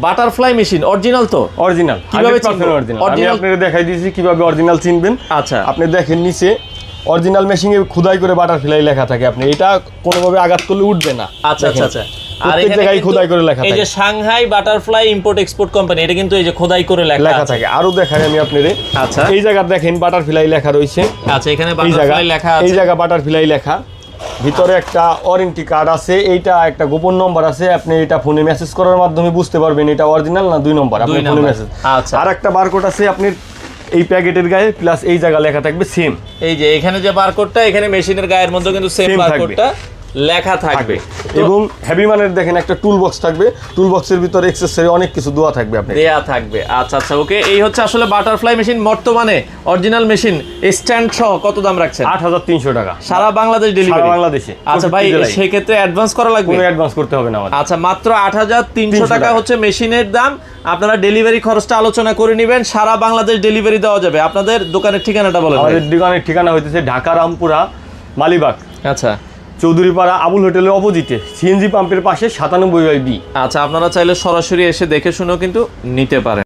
Butterfly machine original তো? Original, কিভাবে 100% original. আমি অরিজিনাল আপনাদের দেখাই দিয়েছি কিভাবে অরিজিনাল চিনবেন। আচ্ছা, আপনি দেখেন নিচে অরিজিনাল মেশিনে খোদাই করে বাটারফ্লাই লেখা থাকে, আপনি এটা কোনোভাবে আঘাত করলে উঠবে না। আচ্ছা আচ্ছা আচ্ছা। আর প্রত্যেক এখানে জায়গায় কিন্তু খোদাই করে লেখা এই যে থাকে। Shanghai butterfly import export company, এটা কিন্তু এই যে খোদাই করে লেখা লেখা আছে। থাকে। আরো দেখাই আমি আপনাদের, আচ্ছা এই জায়গা দেখেন বাটারফ্লাই লেখা রয়েছে, আচ্ছা, এখানে এই জায়গা বাটারফ্লাই লেখা এই আছে। জায়গা বাটারফ্লাই লেখা, ভিতরে একটা ওয়ারেন্টি কার্ড আছে, এইটা একটা গোপন নম্বর আছে, আপনি এটা ফোনে মেসেজ করার মাধ্যমে বুঝতে পারবেন এটা অরিজিনাল না 2 নম্বর, আপনি ফোনে মেসেজ। আচ্ছা, আর একটা বারকোড আছে আপনার এই প্যাকেটের গায়ে, প্লাস এই জায়গা লেখা থাকবে সেম। এই যে এখানে যে বারকোডটা, এখানে মেশিনের গায়ের মধ্যে কিন্তু সেম Same বারকোডটা লেখা থাকবে। তো এবং হেভি মানের দেখেন একটা টুল বক্স থাকবে, টুল বক্সের ভিতরে এক্সেসরি অনেক কিছু দেওয়া থাকবে আপনার। দেয়া থাকবে। আচ্ছা আচ্ছা, ওকে। এই হচ্ছে আসলে বাটারফ্লাই মেশিন। বর্তমানে অরিজিনাল মেশিন স্ট্যান্ড সহ কত দাম রাখছেন? 8300 টাকা সারা বাংলাদেশ ডেলিভারি? সারা বাংলাদেশে। আচ্ছা ভাই, সেই ক্ষেত্রে অ্যাডভান্স করা লাগবে? কোনো অ্যাডভান্স করতে হবে না আমাদের। আচ্ছা, মাত্র 8300 টাকা হচ্ছে মেশিনের দাম। আপনারা ডেলিভারি খরচটা আলোচনা করে নেবেন, সারা বাংলাদেশ ডেলিভারি দেওয়া যাবে। আপনাদের দোকানের ঠিকানাটা বলেন। আমাদের দোকানের ঠিকানা হইতেছে ঢাকা রামপুরা মালিবাগ, আচ্ছা, চৌধুরীপাড়া আবুল হোটেলের অপোজিটে, সিএনজি পাম্পের পাশে 97/B। আচ্ছা, আপনারা চাইলে সরাসরি এসে দেখে শুনেও কিন্তু নিতে পারেন।